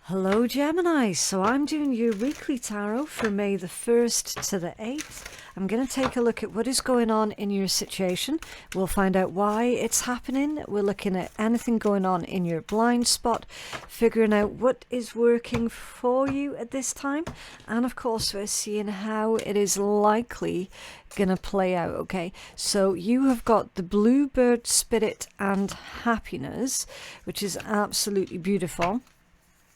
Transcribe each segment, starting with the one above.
Hello Gemini, so I'm doing your weekly tarot for May the 1st to the 8th. I'm going to take a look at what is going on in your situation. We'll find out why it's happening. We're looking at anything going on in your blind spot, figuring out what is working for you at this time. And of course, we're seeing how it is likely going to play out, okay? So you have got the Bluebird Spirit and Happiness, which is absolutely beautiful.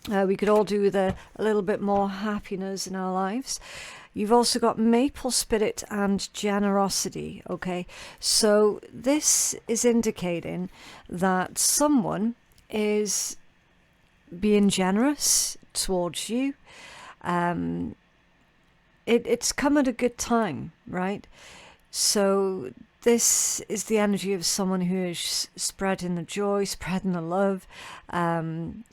We could all do with a little bit more happiness in our lives. You've also got Maple Spirit and Generosity, okay? So this is indicating that someone is being generous towards you. It's come at a good time, right? So this is the energy of someone who is spreading the joy, spreading the love,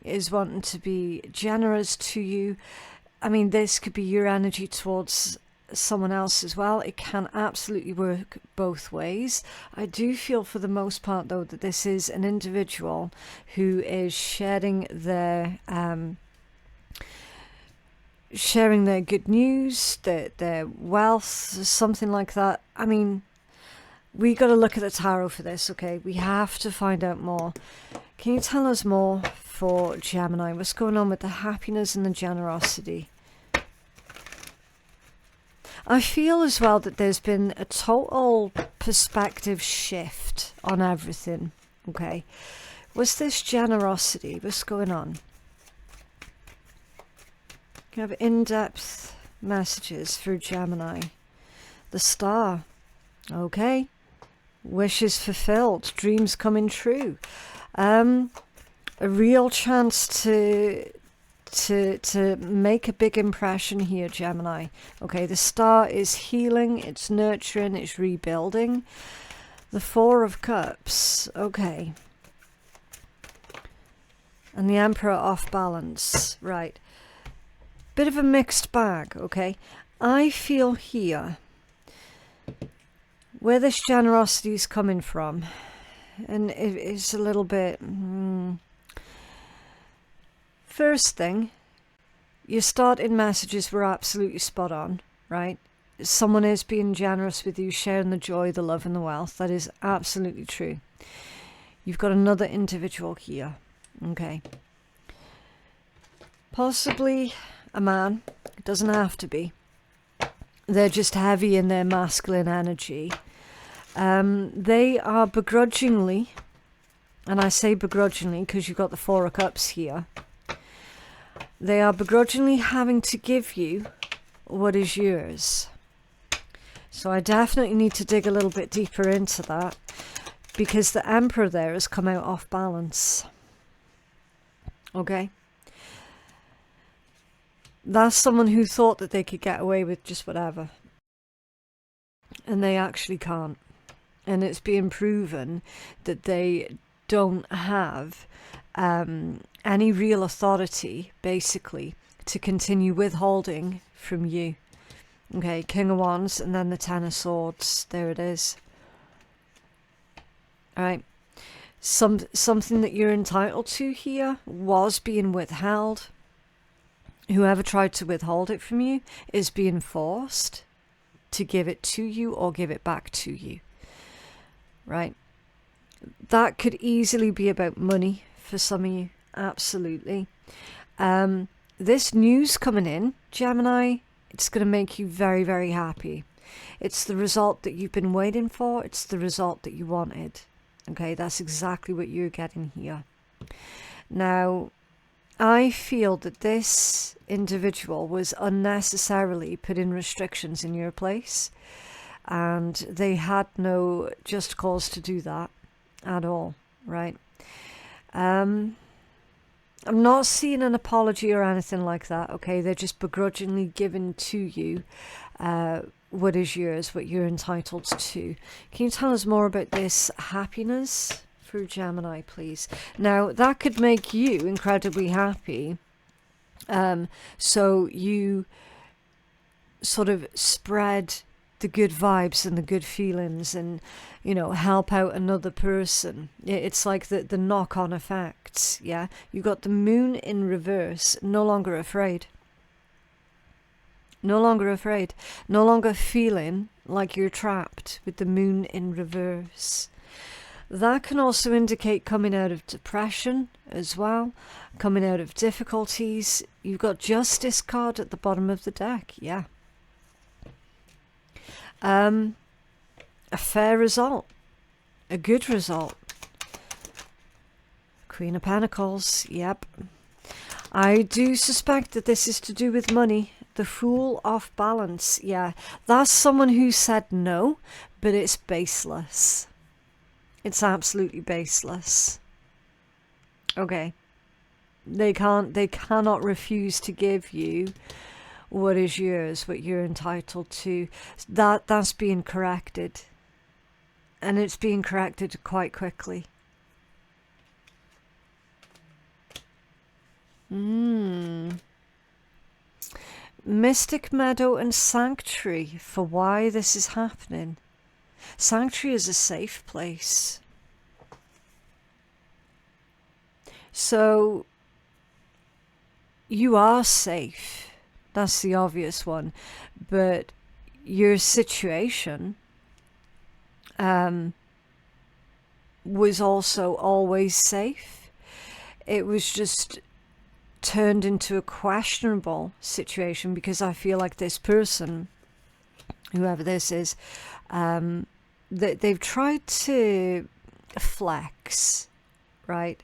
is wanting to be generous to you. I mean, this could be your energy towards someone else as well. It can absolutely work both ways. I do feel for the most part, though, that this is an individual who is sharing their good news, their wealth, something like that. I mean, we got to look at the tarot for this, okay? We have to find out more. Can you tell us more for Gemini? What's going on with the happiness and the generosity? I feel as well that there's been a total perspective shift on everything, okay? What's this generosity? What's going on? You have in-depth messages for Gemini. The Star. Okay. Wishes fulfilled, dreams coming true. A real chance to make a big impression here, Gemini. Okay, the Star is healing, it's nurturing, it's rebuilding. The Four of Cups, okay. And the Emperor off balance, right. Bit of a mixed bag, okay. I feel here where this generosity is coming from, and it is a little bit... First thing, your starting messages were absolutely spot on, right? Someone is being generous with you, sharing the joy, the love and the wealth. That is absolutely true. You've got another individual here, okay? Possibly a man. It doesn't have to be. They're just heavy in their masculine energy. They are begrudgingly, and I say begrudgingly because you've got the Four of Cups here, they are begrudgingly having to give you what is yours. So I definitely need to dig a little bit deeper into that, because the Emperor there has come out off balance. Okay? That's someone who thought that they could get away with just whatever. And they actually can't. And it's being proven that they don't have any real authority, basically, to continue withholding from you. Okay, King of Wands and then the Ten of Swords. There it is. Alright. Something that you're entitled to here was being withheld. Whoever tried to withhold it from you is being forced to give it to you or give it back to you. Right? That could easily be about money for some of you. Absolutely. This news coming in, Gemini, it's going to make you very, very happy. It's the result that you've been waiting for. It's the result that you wanted. Okay, that's exactly what you're getting here. Now, I feel that this individual was unnecessarily putting restrictions in your place, and they had no just cause to do that at all, right? I'm not seeing an apology or anything like that, okay? They're just begrudgingly giving to you what is yours, what you're entitled to. Can you tell us more about this happiness for Gemini, please? Now, that could make you incredibly happy. So you sort of spread the good vibes and the good feelings and, you know, help out another person. It's like the knock-on effects, yeah? You got the moon in reverse, no longer afraid. No longer afraid. No longer feeling like you're trapped with the moon in reverse. That can also indicate coming out of depression as well, coming out of difficulties. You've got Justice card at the bottom of the deck, yeah. A fair result, a good result. Queen of Pentacles, yep. I do suspect that this is to do with money. The Fool, off balance, yeah. That's someone who said no, but it's baseless. It's absolutely baseless. Okay. They cannot refuse to give you what is yours, what you're entitled to. That's being corrected. And it's being corrected quite quickly. Mystic Meadow and Sanctuary for why this is happening. Sanctuary is a safe place. So you are safe. That's the obvious one. But your situation was also always safe. It was just turned into a questionable situation because I feel like this person, whoever this is, they've tried to flex, right?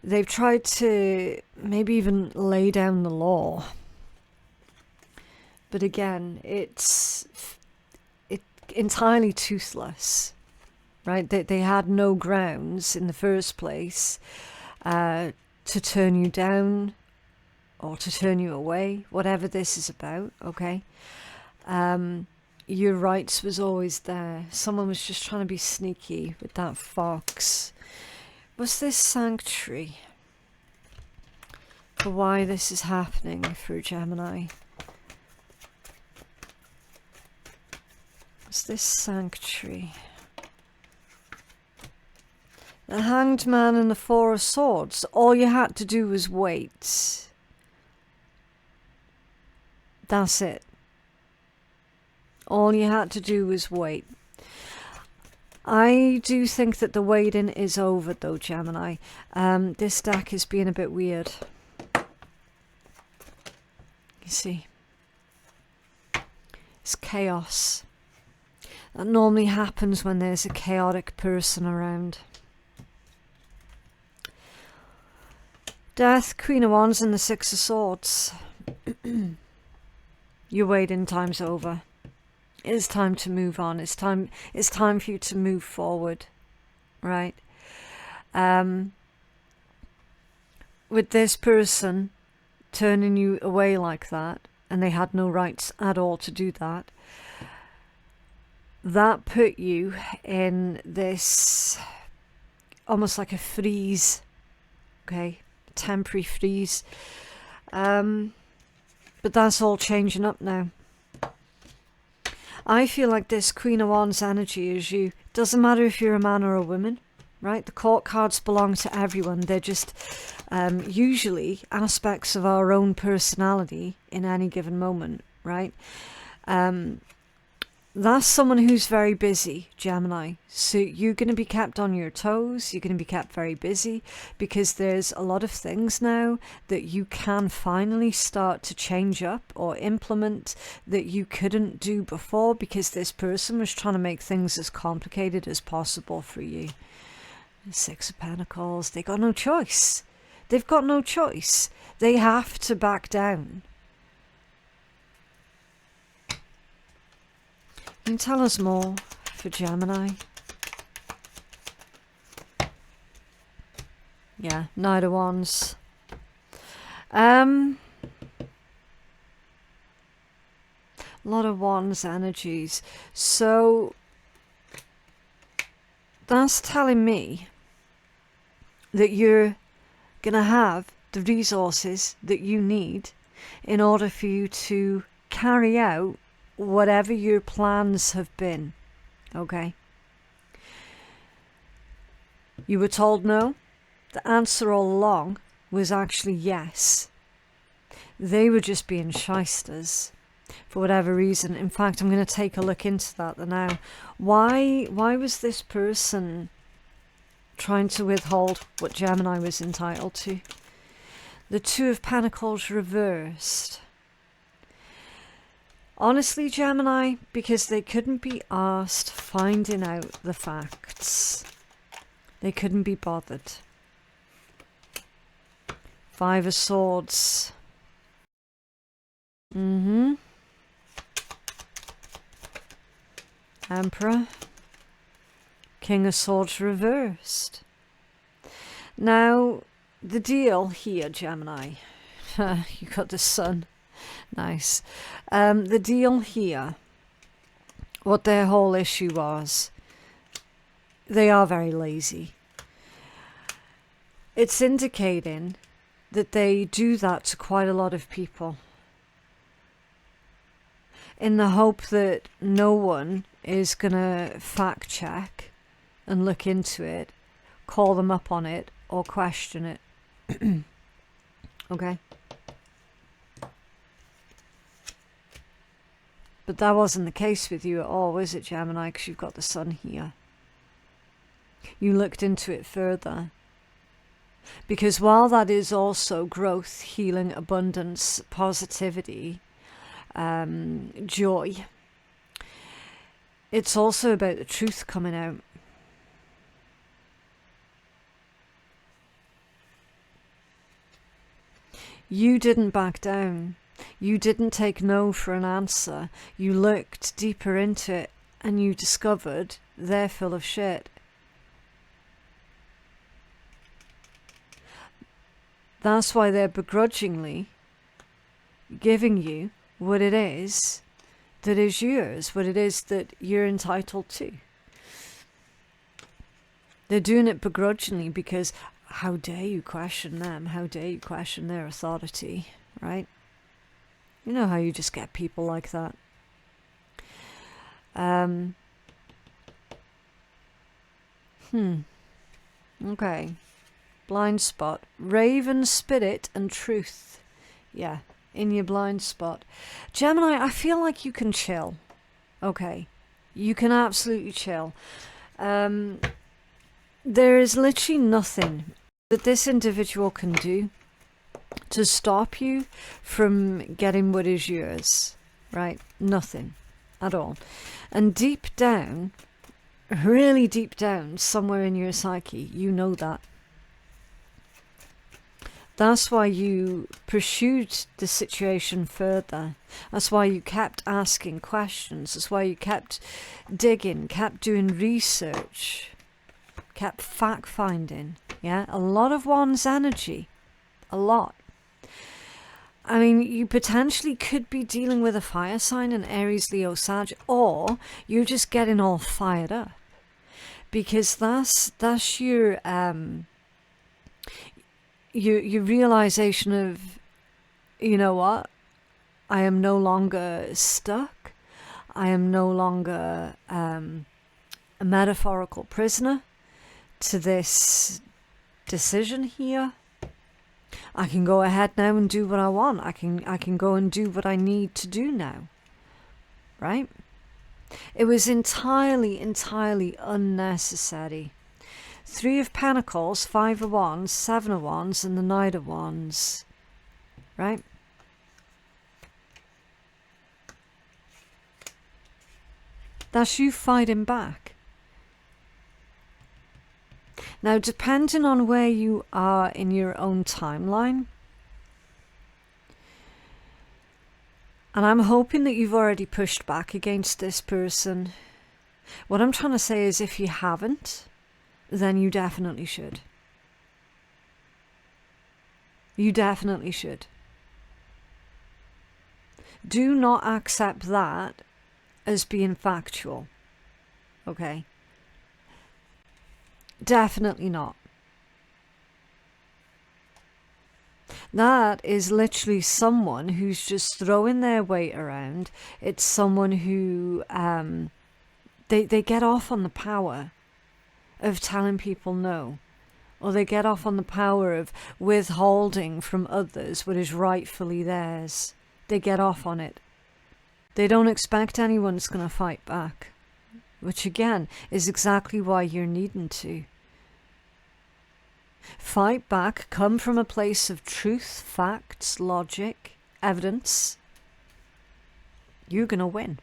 They've tried to maybe even lay down the law. But again, it's entirely toothless, right? They had no grounds in the first place to turn you down or to turn you away, whatever this is about, okay? Your rights was always there. Someone was just trying to be sneaky with that fox. Was this Sanctuary for why this is happening for Gemini? Was this Sanctuary? The Hanged Man and the Four of Swords. All you had to do was wait. That's it. All you had to do was wait. I do think that the waiting is over though, Gemini. This deck is being a bit weird. You see. It's chaos. That normally happens when there's a chaotic person around. Death, Queen of Wands and the Six of Swords. Your waiting time's over. It's time to move on. It's time for you to move forward, right? With this person turning you away like that, and they had no rights at all to do that, that put you in this almost like a freeze, okay? Temporary freeze. But that's all changing up now. I feel like this Queen of Wands energy is you. Doesn't matter if you're a man or a woman, right? The court cards belong to everyone. They're just usually aspects of our own personality in any given moment, right? That's someone who's very busy, Gemini. So you're going to be kept on your toes. You're going to be kept very busy because there's a lot of things now that you can finally start to change up or implement that you couldn't do before because this person was trying to make things as complicated as possible for you. Six of Pentacles. They got no choice. They've got no choice. They have to back down. Can you tell us more for Gemini? Yeah, Knight of Wands. A lot of Wands energies. So that's telling me that you're going to have the resources that you need in order for you to carry out whatever your plans have been, okay? You were told no. The answer all along was actually yes. They were just being shysters for whatever reason. In fact, I'm going to take a look into that now. Why was this person trying to withhold what Gemini was entitled to? The Two of Pentacles reversed. Honestly, Gemini, because they couldn't be asked finding out the facts. They couldn't be bothered. Five of Swords. Emperor. King of Swords reversed. Now, the deal here, Gemini. You got the Sun. Nice. The deal here, what their whole issue was, they are very lazy. It's indicating that they do that to quite a lot of people in the hope that no one is going to fact check and look into it, call them up on it, or question it. Okay? But that wasn't the case with you at all, was it, Gemini? Because you've got the Sun here. You looked into it further. Because while that is also growth, healing, abundance, positivity, joy, it's also about the truth coming out. You didn't back down. You didn't take no for an answer. You looked deeper into it and you discovered they're full of shit. That's why they're begrudgingly giving you what it is that is yours, what it is that you're entitled to. They're doing it begrudgingly because how dare you question them? How dare you question their authority, right? You know how you just get people like that. Okay. Blind spot. Raven, spirit, and truth. Yeah, in your blind spot. Gemini, I feel like you can chill. Okay. You can absolutely chill. There is literally nothing that this individual can do to stop you from getting what is yours, right? Nothing at all. And deep down, really deep down, somewhere in your psyche, you know that. That's why you pursued the situation further. That's why you kept asking questions. That's why you kept digging, kept doing research, kept fact-finding. Yeah, a lot of one's energy. A lot. I mean, you potentially could be dealing with a fire sign, an Aries, Leo, Sag, or you're just getting all fired up. Because that's your realization of, you know what, I am no longer stuck. I am no longer a metaphorical prisoner to this decision here. I can go ahead now and do what I want. I can go and do what I need to do now. Right? It was entirely unnecessary. 3 of Pentacles, 5 of Wands, 7 of Wands, and the Knight of Wands. Right? That's you fighting back. Now, depending on where you are in your own timeline, and I'm hoping that you've already pushed back against this person. What I'm trying to say is if you haven't, then you definitely should. You definitely should. Do not accept that as being factual. Okay? Definitely not. That is literally someone who's just throwing their weight around. It's someone who they get off on the power of telling people no, or they get off on the power of withholding from others what is rightfully theirs. They get off on it. They don't expect anyone's going to fight back, which again is exactly why you're needing to. Fight back, come from a place of truth, facts, logic, evidence. You're going to win.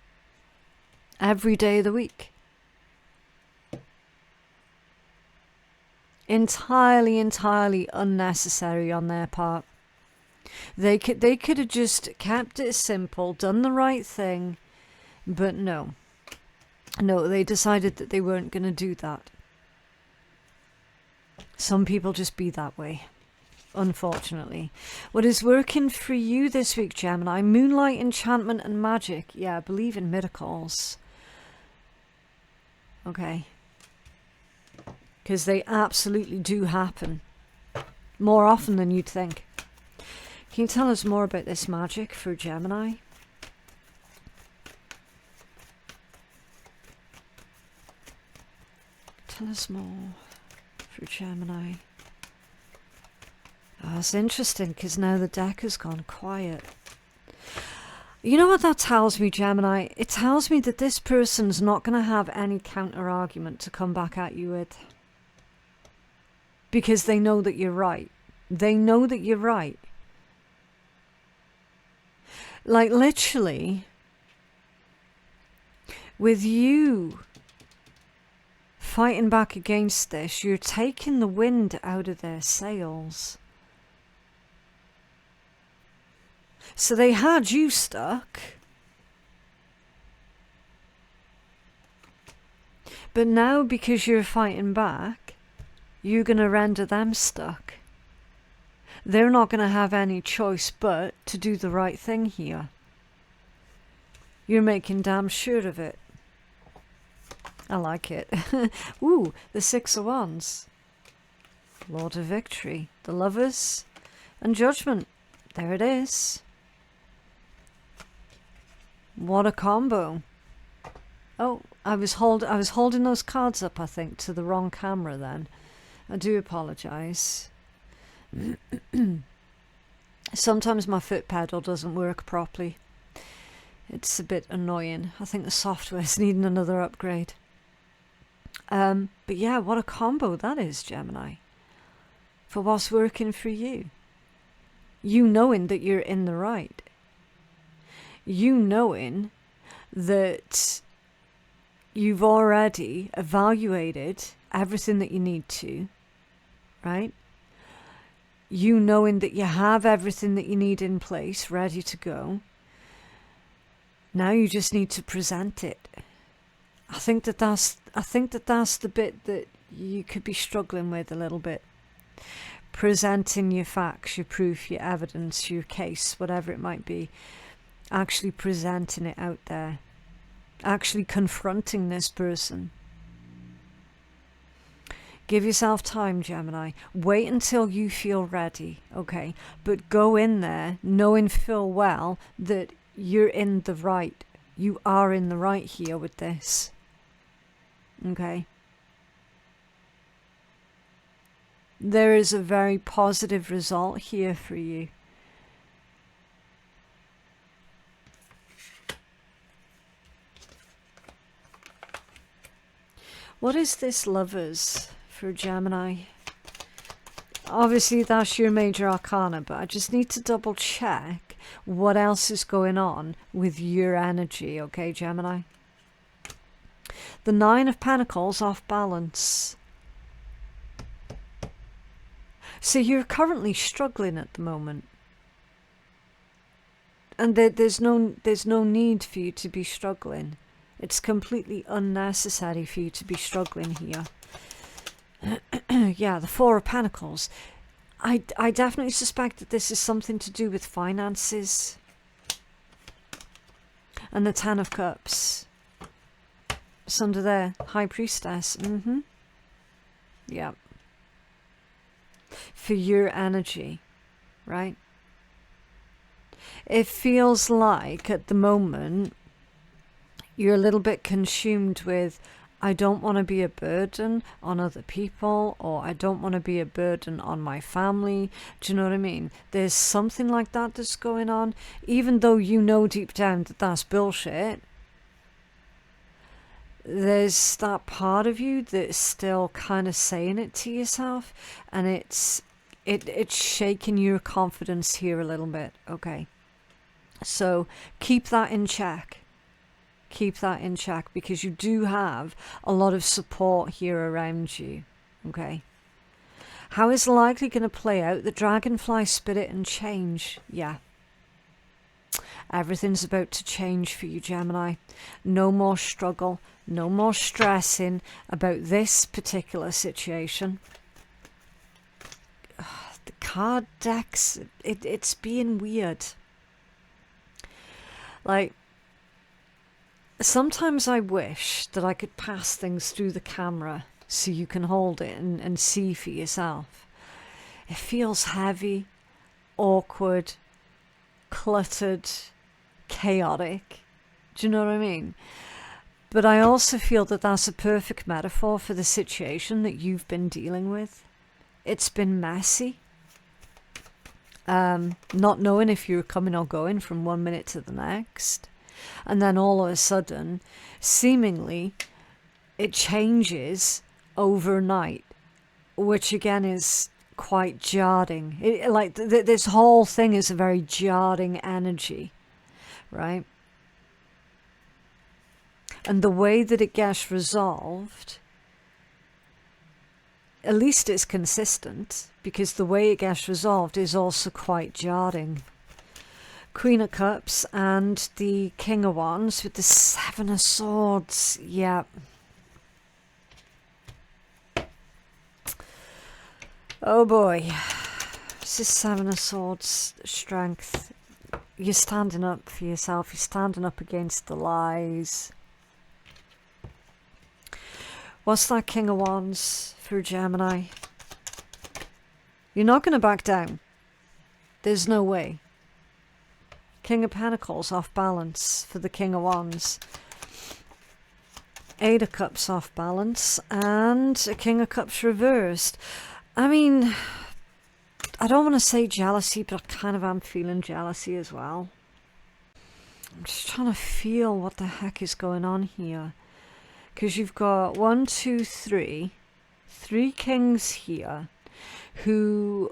Every day of the week. Entirely unnecessary on their part. They could have just kept it simple, done the right thing, but no. No, they decided that they weren't going to do that. Some people just be that way, unfortunately. What is working for you this week, Gemini? Moonlight, enchantment, and magic. Yeah, I believe in miracles. Okay. Because they absolutely do happen. More often than you'd think. Can you tell us more about this magic for Gemini? Tell us more for Gemini. Oh, it's interesting because now the deck has gone quiet. You know what that tells me, Gemini? It tells me that this person's not going to have any counter argument to come back at you with. Because they know that you're right. They know that you're right. Like literally, with you fighting back against this, you're taking the wind out of their sails. So they had you stuck. But now because you're fighting back, you're going to render them stuck. They're not going to have any choice but to do the right thing here. You're making damn sure of it. I like it. Ooh, the Six of Wands. Lord of Victory. The Lovers. And Judgment. There it is. What a combo. Oh, I was holding those cards up, I think, to the wrong camera then. I do apologise. Sometimes my foot pedal doesn't work properly. It's a bit annoying. I think the software's needing another upgrade. But yeah, what a combo that is, Gemini. For what's working for you. You knowing that you're in the right. You knowing that you've already evaluated everything that you need to, right? You knowing that you have everything that you need in place, ready to go. Now you just need to present it. I think that that's the bit that you could be struggling with a little bit. Presenting your facts, your proof, your evidence, your case, whatever it might be. Actually presenting it out there. Actually confronting this person. Give yourself time, Gemini. Wait until you feel ready, okay? But go in there knowing full well that you're in the right. You are in the right here with this. Okay? There is a very positive result here for you. What is this Lovers for Gemini? Obviously that's your major arcana, but I just need to double check what else is going on with your energy, okay, Gemini? The Nine of Pentacles off balance. So you're currently struggling at the moment. And there's no need for you to be struggling. It's completely unnecessary for you to be struggling here. Yeah, the Four of Pentacles. I definitely suspect that this is something to do with finances. And the Ten of Cups. It's under there. High Priestess. Yeah. For your energy, right? It feels like at the moment you're a little bit consumed with, I don't want to be a burden on other people, or I don't want to be a burden on my family. Do you know what I mean? There's something like that that's going on, even though you know deep down that that's bullshit. There's that part of you that's still kind of saying it to yourself, and it's shaking your confidence here a little bit. Okay, so keep that in check. Keep that in check, because you do have a lot of support here around you. Okay, how is likely going to play out? The dragonfly spirit and change. Yeah, everything's about to change for you, Gemini. No more struggle, no more stressing about this particular situation. The card decks, it's being weird. Like, sometimes I wish that I could pass things through the camera so you can hold it and see for yourself. It feels heavy, awkward, cluttered, chaotic. Do you know what I mean? But I also feel that that's a perfect metaphor for the situation that you've been dealing with. It's been messy. Not knowing if you're coming or going from one minute to the next. And then all of a sudden, seemingly, it changes overnight, which again is quite jarring. This whole thing is a very jarring energy, right? And the way that it gets resolved, at least it's consistent, because the way it gets resolved is also quite jarring. Queen of Cups and the King of Wands with the Seven of Swords. Yeah. Oh boy. This is Seven of Swords. Strength. You're standing up for yourself. You're standing up against the lies. What's that King of Wands for Gemini? You're not going to back down. There's no way. King of Pentacles off balance for the King of Wands. Eight of Cups off balance. And a King of Cups reversed. I mean, I don't want to say jealousy, but I kind of am feeling jealousy as well. I'm just trying to feel what the heck is going on here. Because you've got 1, 2, 3. 3 kings here who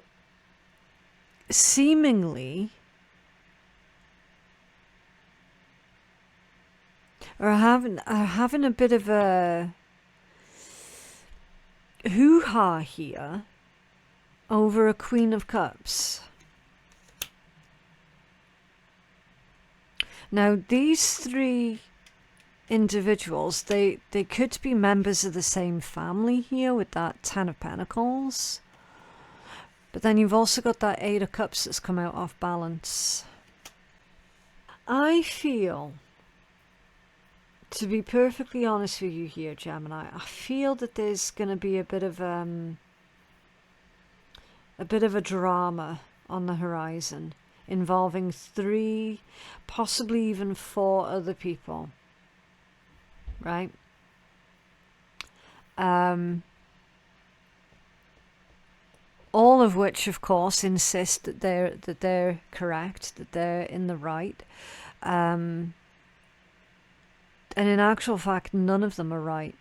seemingly are having a bit of a hoo-ha here over a Queen of Cups. Now, these 3 individuals, they could be members of the same family here with that 10 of Pentacles. But then you've also got that 8 of Cups that's come out off balance. I feel, to be perfectly honest with you here, Gemini, I feel that there's going to be a bit of a drama on the horizon involving 3, possibly even 4 other people. Right? All of which, of course, insist that they're correct, that they're in the right. And in actual fact, none of them are right,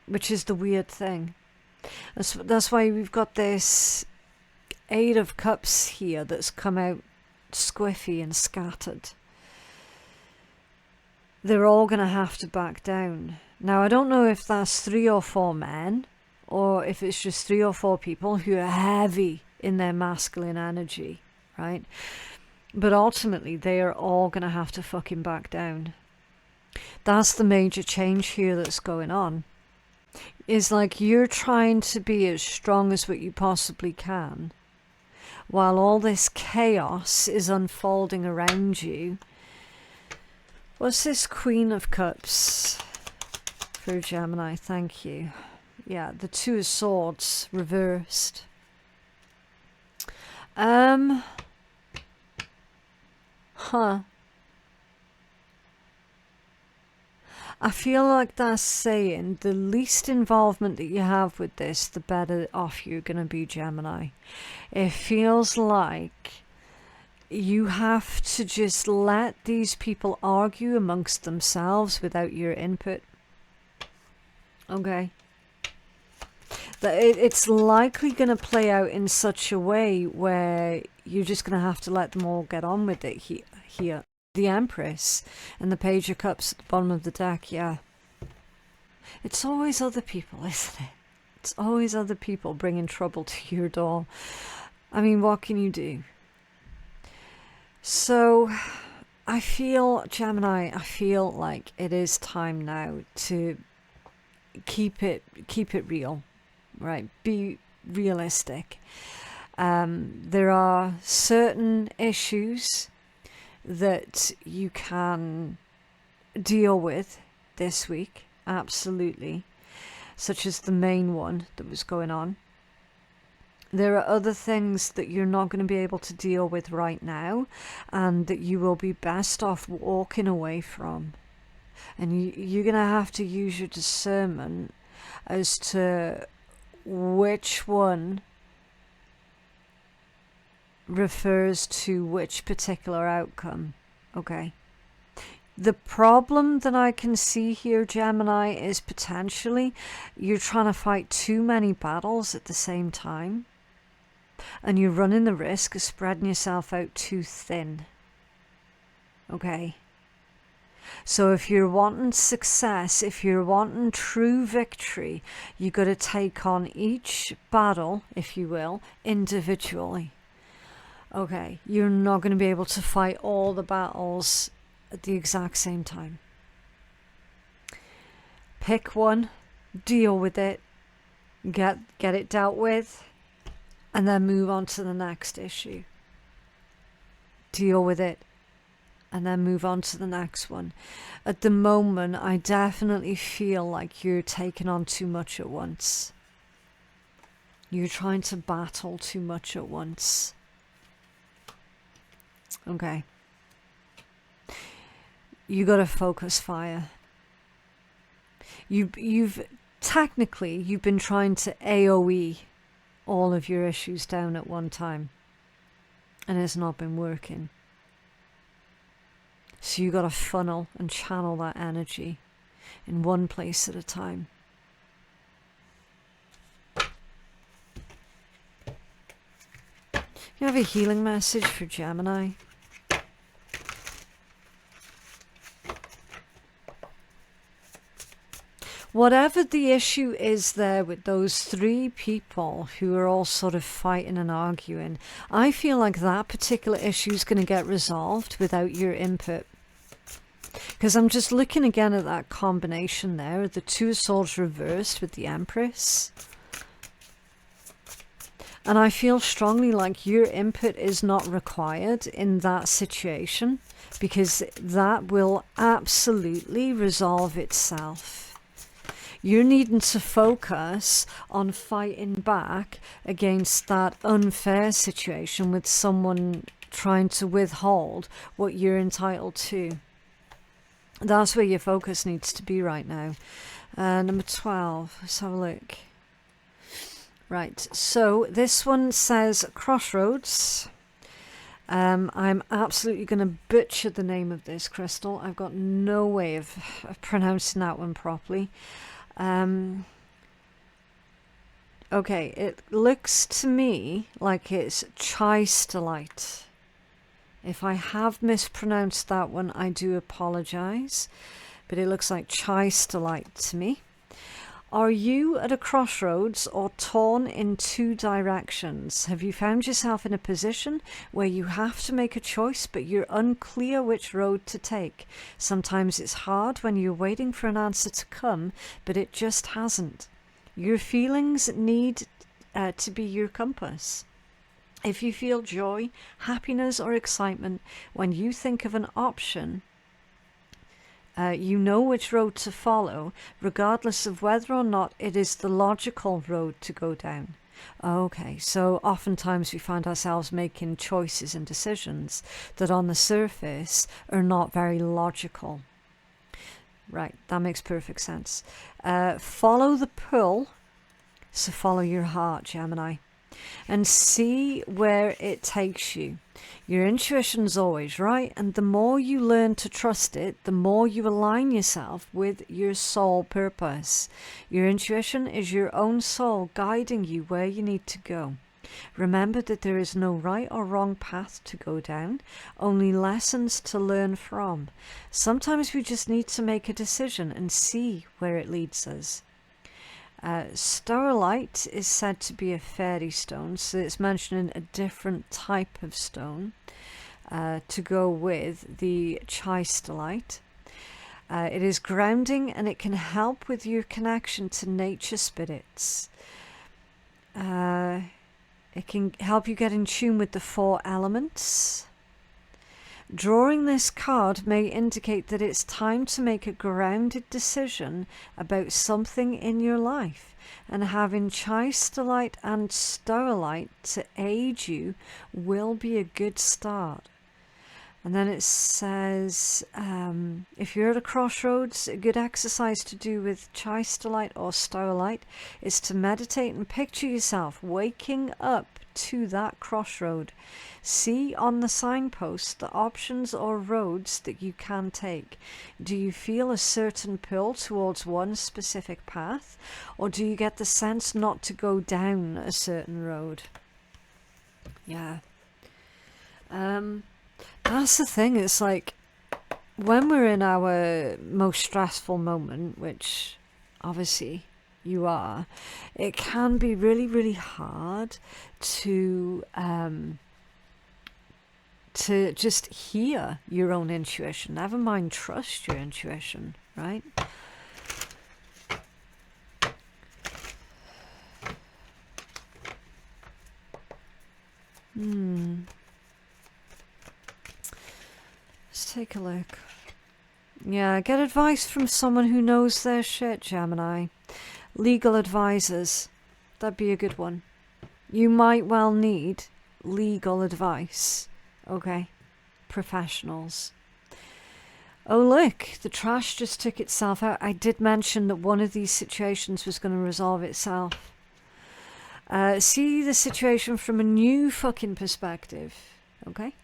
which is the weird thing. That's why we've got this 8 of Cups here that's come out squiffy and scattered. They're all going to have to back down. Now, I don't know if that's 3 or 4 men, or if it's just 3 or 4 people who are heavy in their masculine energy, right? But ultimately, they are all going to have to fucking back down. That's the major change here that's going on. It's like you're trying to be as strong as what you possibly can, while all this chaos is unfolding around you. What's this Queen of Cups for Gemini? Thank you. Yeah, the 2 of Swords reversed. Huh. I feel like that's saying the least involvement that you have with this, the better off you're going to be, Gemini. It feels like you have to just let these people argue amongst themselves without your input. Okay. It's likely going to play out in such a way where you're just going to have to let them all get on with it here. The Empress and the Page of Cups at the bottom of the deck, yeah. It's always other people, isn't it? It's always other people bringing trouble to your door. I mean, what can you do? So, I feel, Gemini, I feel like it is time now to keep it real, right? Be realistic. There are certain issues that you can deal with this week, absolutely, such as the main one that was going on. There are other things that you're not going to be able to deal with right now, and that you will be best off walking away from. And you're going to have to use your discernment as to which one refers to which particular outcome. Okay. The problem that I can see here, Gemini, is potentially you're trying to fight too many battles at the same time. And you're running the risk of spreading yourself out too thin. Okay. So if you're wanting success, if you're wanting true victory, you got to take on each battle, if you will, individually. Okay. You're not going to be able to fight all the battles at the exact same time. Pick one, deal with it, get it dealt with, and then move on to the next issue. Deal with it, and then move on to the next one. At the moment, I definitely feel like you're taking on too much at once. You're trying to battle too much at once. Okay. You got to focus fire. You've been trying to AoE all of your issues down at one time, and it's not been working. So you got to funnel and channel that energy in one place at a time. You have a healing message for Gemini. Whatever the issue is there with those three people who are all sort of fighting and arguing, I feel like that particular issue is going to get resolved without your input. Because I'm just looking again at that combination there, the Two of Swords reversed with the Empress. And I feel strongly like your input is not required in that situation, because that will absolutely resolve itself. You're needing to focus on fighting back against that unfair situation with someone trying to withhold what you're entitled to. That's where your focus needs to be right now. Number 12, let's have a look. Right, so this one says Crossroads. I'm absolutely going to butcher the name of this crystal. I've got no way of pronouncing that one properly. Okay, it looks to me like it's Chistolite. If I have mispronounced that one, I do apologize, but it looks like Chistolite to me. Are you at a crossroads or torn in two directions? Have you found yourself in a position where you have to make a choice, but you're unclear which road to take? Sometimes it's hard when you're waiting for an answer to come, but it just hasn't. Your feelings need to be your compass. If you feel joy, happiness, or excitement when you think of an option, you know which road to follow, regardless of whether or not it is the logical road to go down. Okay, so oftentimes we find ourselves making choices and decisions that on the surface are not very logical. Right, that makes perfect sense. Follow the pull, so follow your heart, Gemini, and see where it takes you. Your intuition's always right, and the more you learn to trust it, the more you align yourself with your soul purpose. Your intuition is your own soul guiding you where you need to go. Remember that there is no right or wrong path to go down, only lessons to learn from. Sometimes we just need to make a decision and see where it leads us. Starlight is said to be a fairy stone, so it's mentioning a different type of stone to go with the chistolite. It is grounding and it can help with your connection to nature spirits. It can help you get in tune with the 4 elements. Drawing this card may indicate that it's time to make a grounded decision about something in your life, and having chistolite and starlight to aid you will be a good start. And then it says, if you're at a crossroads, a good exercise to do with chistolite or starlight is to meditate and picture yourself waking up to that crossroad. See on the signpost the options or roads that you can take. Do you feel a certain pull towards one specific path, or do you get the sense not to go down a certain road? Yeah. That's the thing, it's like when we're in our most stressful moment, which obviously you are, it can be really, really hard to just hear your own intuition, never mind trust your intuition, right? Let's take a look. Yeah, get advice from someone who knows their shit, Gemini. Legal advisors. That'd be a good one. You might well need legal advice. Okay? Professionals. Oh look, the trash just took itself out. I did mention that one of these situations was going to resolve itself. See the situation from a new fucking perspective. Okay?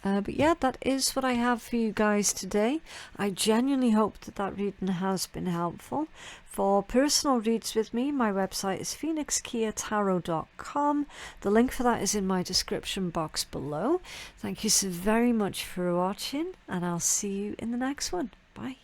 But yeah, that is what I have for you guys today. I genuinely hope that that reading has been helpful. For personal reads with me, my website is phoenixkeiatarot.com. The link for that is in my description box below. Thank you so very much for watching, and I'll see you in the next one. Bye.